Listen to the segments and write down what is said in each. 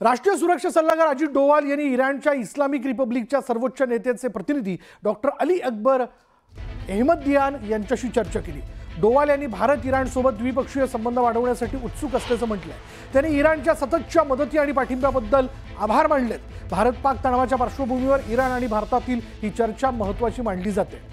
राष्ट्रीय सुरक्षा सल्लागार अजित डोवाल यांनी इराणच्या इस्लामिक रिपब्लिकच्या सर्वोच्च नेत्याचे प्रतिनिधी डॉक्टर अली अकबर अहमदियान यांच्याशी चर्चा केली। डोवाल यांनी भारत इराण सोबत द्विपक्षीय संबंध वाढवण्यासाठी उत्सुक असल्याचं म्हटलंय। त्यांनी इराणच्या सततच्या मदती आणि पाठिंब्याबद्दल आभार मानलेत। भारत पाक तणावाच्या पार्श्वभूमीवर इराण आणि भारतातील ही चर्चा महत्त्वाची मानली जाते।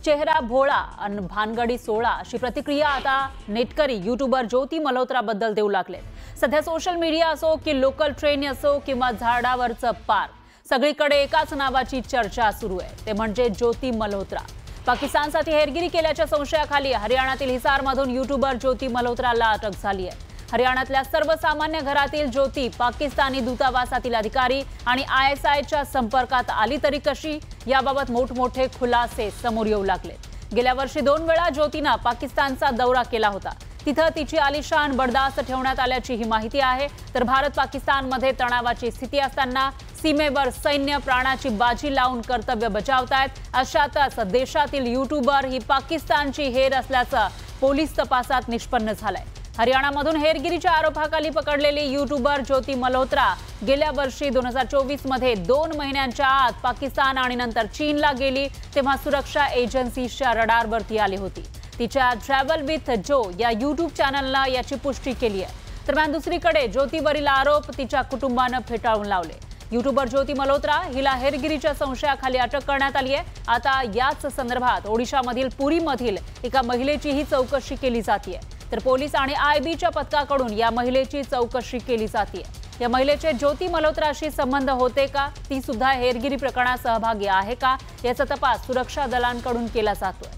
चेहरा भोळा आणि भानगडी सोळा अशी प्रतिक्रिया आता नेटकरी यूट्यूबर ज्योती मल्होत्रा बद्दल देऊ लागले। सध्या सोशल मीडिया असो की लोकल ट्रेन असो किंवा झाडावरचं पार, सगळीकडे एकाच नावाची चर्चा सुरू आहे, ते म्हणजे ज्योती मल्होत्रा। पाकिस्तानसाठी हेरगिरी केल्याच्या संशयाखाली हरियाणातील हिसारमधून यूट्यूबर ज्योती मल्होत्राला अटक झाली आहे। हरियाणातल्या सर्वसामान्य घरातील ज्योती पाकिस्तानी दूतावासातील अधिकारी आणि ISIच्या संपर्कात आली तरी कशी, याबाबत मोठमोठे खुलासे समोर येऊ लागले। गेल्या वर्षी 2 वेळा ज्योतीने पाकिस्तानचा दौरा केला होता। तिथं तिची आलिशान बडदास्त ठेवण्यात आल्याची ही माहिती आहे। तर भारत पाकिस्तानमध्ये तणावाची स्थिती असताना सीमेवर सैन्य प्राणाची बाजी लावून कर्तव्य बजावतायत। अशातच देशातील यूट्यूबर ही पाकिस्तानची हेर असल्याचं पोलीस तपासात निष्पन्न झालंय। हरियाणामधून हेरगिरीच्या आरोपाखाली पकडलेली यूट्यूबर ज्योती मल्होत्रा गेल्या वर्षी 2024 मध्ये 2 महिन्यांच्या आत पाकिस्तान आणि नंतर चीनला गेली, तेव्हा सुरक्षा एजन्सीच्या रडारवरती आली होती। तिच्या ट्रॅव्हल विथ जो या यूट्यूब चॅनलला याची पुष्टी केली आहे। दरम्यान दुसरीकडे ज्योतीवरील आरोप तिच्या कुटुंबानं फेटाळून लावले। यूट्यूबर ज्योती मल्होत्रा हिला हेरगिरीच्या संशयाखाली अटक करण्यात आली आहे। आता याच संदर्भात ओडिशामधील पुरीमधील एका महिलेचीही चौकशी केली जाते। तर पोलीस आणि IBच्या पथकाकडून या महिलेची चौकशी केली जाते। या महिलेचे ज्योती मल्होत्राशी संबंध होते का, ती सुद्धा हेरगिरी प्रकरणात सहभागी आहे का, याचा तपास सुरक्षा दलांकडून केला जातोय।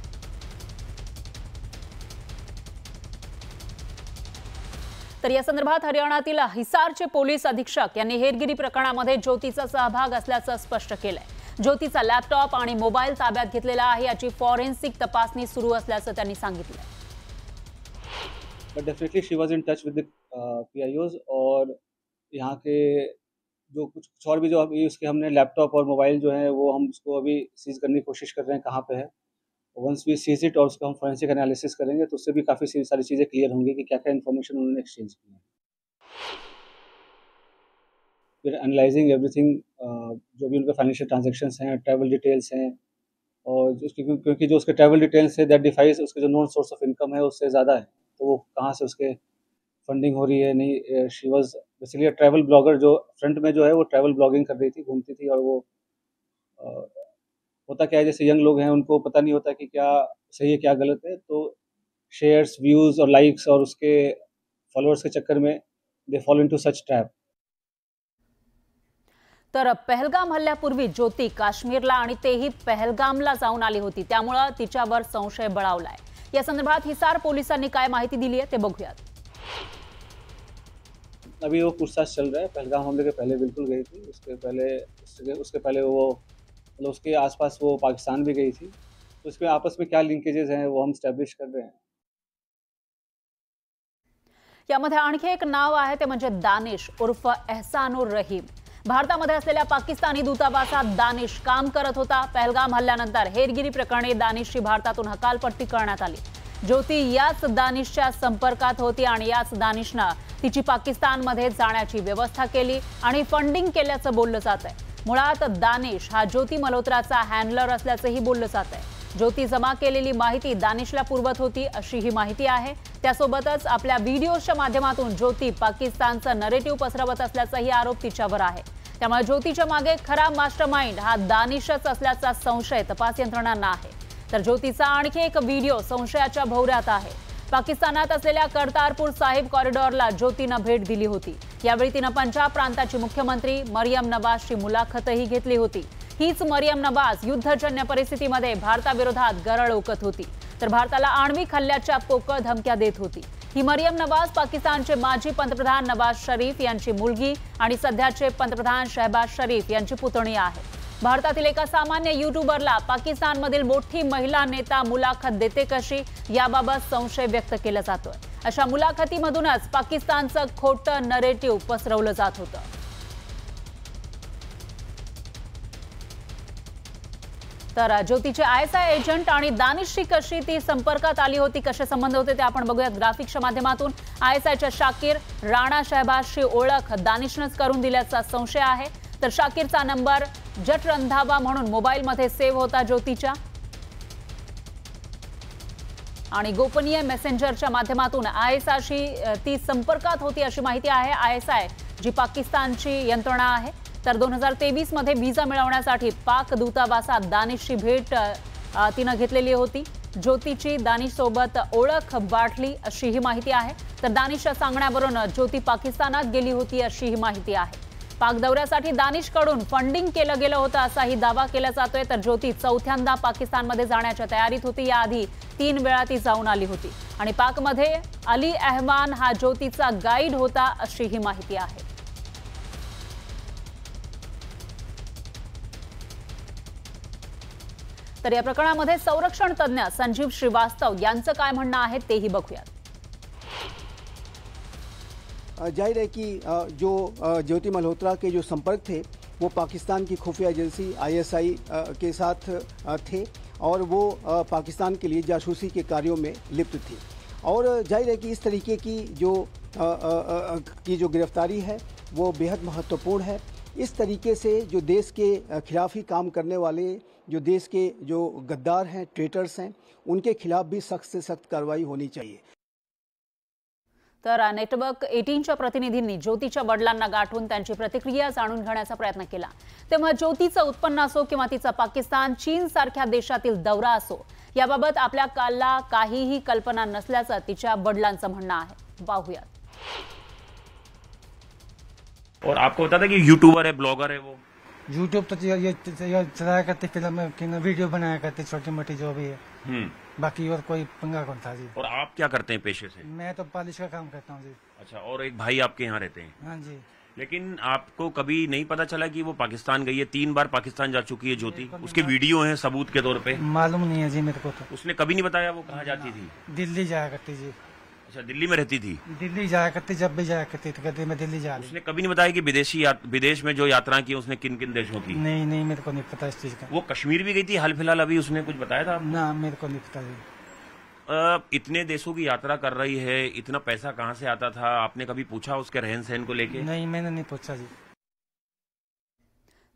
तर या संदर्भात हरियाणातील हिसारचे पोलीस अधीक्षक यांनी हेरगिरी प्रकरणामध्ये ज्योतीचा सहभाग असल्याचं स्पष्ट केलंय। ज्योतीचा लॅपटॉप आणि मोबाईल ताब्यात घेतलेला आहे, याची फॉरेन्सिक तपासणी सुरू असल्याचं त्यांनी सांगितलं। But definitely she was in touch विद द PIOs और यहाँ के जो कुछ और भी जो अभी उसके हमने लैपटॉप और मोबाइल जो है वो हम उसको अभी सीज करने की कोशिश कर रहे हैं कहाँ पे है। वंस वी सीज इट और उसको हम फोरेंसिक एनालिसिस करेंगे तो उससे भी काफ़ी सारी चीज़ें क्लियर होंगी कि क्या क्या इन्फॉर्मेशन उन्होंने एक्सचेंज की है। फिर एनालाइजिंग एवरीथिंग, जो भी उनके फाइनेंशियल ट्रांजेक्शन्स हैं, ट्रैवल डिटेल्स हैं, और क्योंकि जो उसके ट्रैवल डिटेल्स है दैट डिफाइज उसके जो नॉन सोर्स ऑफ इनकम है उससे ज़्यादा है, तो वो कहाँ से उसके फंडिंग हो रही है नहीं। शी वाज बेसिकली अ ट्रैवल ब्लॉगर, जो फ्रंट में जो है वो ट्रैवल ब्लॉगिंग कर रही थी, घूमती थी। और वो होता क्या है, जैसे यंग लोग हैं उनको पता नहीं होता कि क्या सही है क्या गलत है, तो शेयर्स, व्यूज़ और लाइक्स और उसके फॉलोअर्स के चक्कर में they fall into such trap. तर पहलगाम हल्ल्यापूर्वी ज्योती काश्मीरला आणि तेही पहलगामला जाऊन आली होती, त्यामुळे तिच्यावर संशय बळावलाय। या संदर्भात हिसार पोलिसांनी काय माहिती दिली आहे ते बघूयात। अभी वो पूछताछ चल रहा है। पहलगाम हमले के पहले बिल्कुल गई थी, उसके पहले वो मतलब उसके आसपास वो पाकिस्तान भी गई थी, तो इसमें आपस में क्या लिंकेजेस हैं वो हम स्टैब्लिश कर रहे हैं। यामध्ये आणखी एक नाव आहे, ते म्हणजे दानिश उर्फ एहसानुर रहीम। भारतामध्ये असलेल्या पाकिस्तानी दूतावासात दानिश काम करत होता। पहलगाम हल्ल्यानंतर हेरगिरी प्रकरणी दानिशची भारतातून हकालपट्टी करण्यात आली। ज्योती याच दानिशच्या संपर्कात होती आणि याच दानिशनं तिची पाकिस्तानमध्ये जाण्याची व्यवस्था केली आणि फंडिंग केल्याचं बोललं जात आहे। मुळात दानिश हा ज्योती मल्होत्राचा हँडलर असल्याचंही बोललं जात आहे। ज्योती जमा केलेली माहिती दानिशला पुरवत होती अशी ही माहिती आहे। त्यासोबतच आपल्या व्हिडिओच्या माध्यमातून ज्योती पाकिस्तानचा नरेटिव्ह पसरवत असल्याचाही आरोप तिच्यावर आहे। त्यामुळे ज्योतीच्या मागे खरा मास्टरमाइंड हा दानिशच असल्याचा संशय तपास यंत्रणांना आहे। तर ज्योतीचा आणखी एक व्हिडिओ संशयाच्या भोवऱ्यात आहे। पाकिस्तानात असलेल्या करतारपूर साहिब कॉरिडॉरला ज्योतीनं भेट दिली होती। यावेळी तिनं पंजाब प्रांताची मुख्यमंत्री मरियम नवाजची मुलाखतही घेतली होती। हीच मरियम नवाज युद्धजन्य परिस्थितीमध्ये भारताविरोधात गरळ ओकत होती, तर भारताला आण्विक हल्ल्याच्या पोकळ धमक्या देत होती। ही मरियम नवाज पाकिस्तानचे माजी पंतप्रधान नवाज शरीफ यांची मुलगी आणि सध्याचे पंतप्रधान शहबाज शरीफ यांची पुतणी आहे। भारतातील एका सामान्य यूट्यूबरला पाकिस्तानमधील मोठी महिला नेता मुलाखत देते कशी, याबाबत संशय व्यक्त केला जातोय। अशा मुलाखतीमधूनच पाकिस्तानचं खोटं नरेटिव्ह पसरवलं जात होतं। तर ज्योतीचे ISI एजंट आणि दानिशशी कशी ती संपर्कात आली होती, कसे संबंध होते ते आपण बघूयात ग्राफिक्सच्या माध्यमातून। ISIच्या शाकीर राणा शहबाजची ओळख दानिशनंच करून दिल्याचा संशय आहे। तर शाकीरचा नंबर जट रंधावा म्हणून मोबाईलमध्ये सेव्ह होता ज्योतीच्या आणि गोपनीय मेसेंजरच्या माध्यमातून ISIशी ती संपर्कात होती अशी माहिती आहे। ISI जी पाकिस्तानची यंत्रणा आहे। तर 2023 मध्ये व्हिसा मिळवण्यासाठी पाक दूतावासात दानिशची भेट तिने घेतलेली होती। ज्योतीची दानिश सोबत ओळख वाढली अशी ही माहिती आहे। तर दानिशच्या सांगण्यावरून ज्योती पाकिस्तानात गेली होती अशी ही माहिती आहे। पाक दौऱ्यासाठी दानिशकडून फंडिंग केलं गेलं होतं असाही दावा केला जातोय। तर ज्योती चौथ्यांदा पाकिस्तानमध्ये जाण्याच्या तयारीत होती। याआधी 3 वेळा ती जाऊन आली होती आणि पाकमध्ये अली अहमान हा ज्योतीचा गाईड होता अशी ही माहिती आहे। तर या प्रकरणामध्ये संरक्षण तज्ञ संजीव श्रीवास्तव यांचं काय म्हणणं आहे तेही बघूयात। जाहिर है कि जो ज्योति मल्होत्रा के जो संपर्क थे वो पाकिस्तान की खुफिया एजेंसी ISI के साथ थे और वो पाकिस्तान के लिए जासूसी के कार्यों में लिप्त थी। और जाहिर है कि इस तरीके की जो गिरफ्तारी है वो बेहद महत्वपूर्ण है। इस तरीके से जो देश के खिलाफ ही काम करने वाले जो देश के जो गद्दार हैं, ट्रेटर्स हैं, उनके खिलाफ भी सख्त से सख्त कार्रवाई होनी चाहिए। तर नेटवर्क 18च्या प्रतिनिधींनी ज्योतीच्या वडिलांना गाठून त्यांची प्रतिक्रिया जाणून घेण्याचा प्रयत्न केला। तेव्हा ज्योतीचं उत्पन्न असो किंवा तिचा पाकिस्तान, चीन सारख्या देशातील दौरा असो, याबाबत आपल्याला काहीही कल्पना नसल्याचं तिच्या वडिलांचं म्हणणं आहे। पाहूयात। और आपको बता दें कि यूट्यूबर है, ब्लॉगर है वो। यूट्यूब तो ये चलाया करते, फिल्म वीडियो बनाया करते, छोटी मोटी जो भी है। बाकी और कोई पंगा कौन था जी। और आप क्या करते हैं पेशे से? मैं तो पॉलिश का काम करता हूँ जी। अच्छा, और एक भाई आपके यहाँ रहते हैं? हाँ जी। लेकिन आपको कभी नहीं पता चला कि वो पाकिस्तान गई है? 3 बार पाकिस्तान जा चुकी है ज्योति, उसके वीडियो हैं सबूत के तौर पे। मालूम नहीं है जी मेरे को तो। उसने कभी नहीं बताया वो कहाँ जाती थी? दिल्ली जाया करती जी। अच्छा, दिल्ली में रहती थी? दिल्ली जाया करती, जब भी जाया करती तो कहती मैं दिल्ली जा रही। उसने कभी नहीं बताया कि विदेश में जो यात्रा की उसने किन किन देशों की? नहीं मेरे को नहीं पता इस चीज का। वो कश्मीर भी गई थी हाल फिलहाल, अभी उसने कुछ बताया था? ना, मेरे को नहीं पता जी। इतने देशों की यात्रा कर रही है, इतना पैसा कहाँ से आता था? आपने कभी पूछा उसके रहन सहन को लेके? नहीं, मैंने नहीं पूछा जी।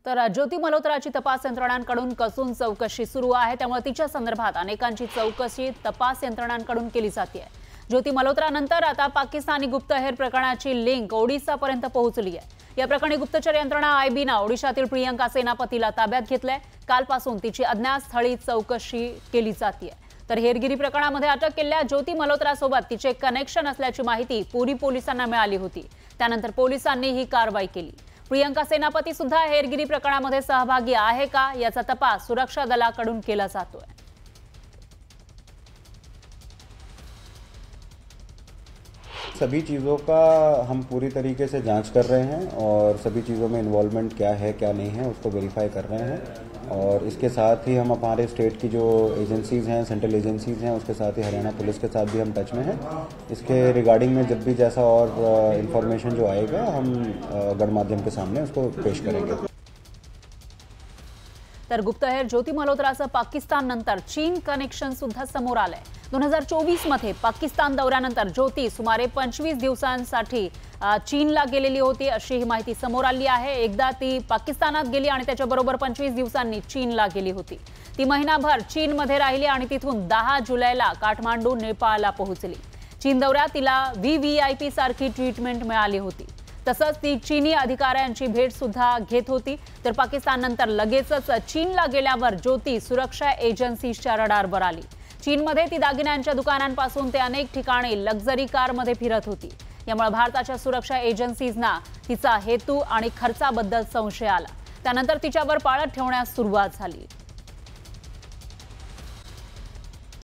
तर ज्योती मल्होत्राची तपास यंत्रणांकडून कसून चौकशी सुरू आहे। त्यामुळे तिच्या संदर्भात अनेकांची चौकशी तपास यंत्रणांकडून केली जाते। ज्योती मल्होत्रानंतर आता पाकिस्तानी गुप्तहेर प्रकरणाची लिंक ओडिसापर्यंत पोहोचली आहे। या प्रकरणी गुप्तचर यंत्रणा IB ना ओडिशातील प्रियंका सेनापतीला ताब्यात घेतलंय। कालपासून तिची अज्ञात स्थळी चौकशी केली जाते। तर हेरगिरी प्रकरणामध्ये अटक केलेल्या ज्योती मल्होत्रासोबत तिचे कनेक्शन असल्याची माहिती पुरी पोलिसांना मिळाली होती। त्यानंतर पोलिसांनी ही कारवाई केली। प्रियंका सेनापती सुद्धा हेरगिरी प्रकरणामध्ये सहभागी आहे का याचा तपास सुरक्षा दलाकडून केला जातोय। सभी चीज़ों का हम पूरी तरीके से जांच कर रहे हैं और सभी चीज़ों में इन्वॉल्वमेंट क्या है क्या नहीं है उसको वेरीफाई कर रहे हैं। और इसके साथ ही हम हमारे स्टेट की जो एजेंसीज़ हैं, सेंट्रल एजेंसीज़ हैं, उसके साथ ही हरियाणा पुलिस के साथ भी हम टच में हैं। इसके रिगार्डिंग में जब भी जैसा और इन्फॉर्मेशन जो आएगा हम गणमाध्यम के सामने उसको पेश करेंगे। तर गुप्तहेर ज्योती मल्होत्राचं पाकिस्तान नंतर चीन कनेक्शन सुद्धा समोर आलंय। 2024 मध्ये पाकिस्तान दौऱ्यानंतर ज्योती सुमारे 25 दिवसांसाठी चीनला गेलेली होती अशी ही माहिती समोर आली आहे। एकदा ती पाकिस्तानात गेली आणि त्याच्याबरोबर 25 दिवसांनी चीनला गेली होती। ती महिनाभर चीनमध्ये राहिली आणि तिथून 10 जुलैला काठमांडू, नेपाळला पोहोचली। चीन दौऱ्यात तिला VVIP सारखी ट्रीटमेंट मिळाली होती। तसंच ती चीनी अधिकाऱ्यांची भेट सुद्धा घेत होती। तर पाकिस्तान नंतर लगेचच चीनला गेल्यावर ज्योती सुरक्षा एजन्सीच्या रडारवर आली। चीनमध्ये ती दागिन्यांच्या दुकानांपासून ते अनेक ठिकाणी लक्झरी कारमध्ये फिरत होती। यामुळे भारताच्या सुरक्षा एजन्सीजना तिचा हेतू आणि खर्चाबद्दल संशय आला। त्यानंतर तिच्यावर पाळत ठेवण्यास सुरुवात झाली।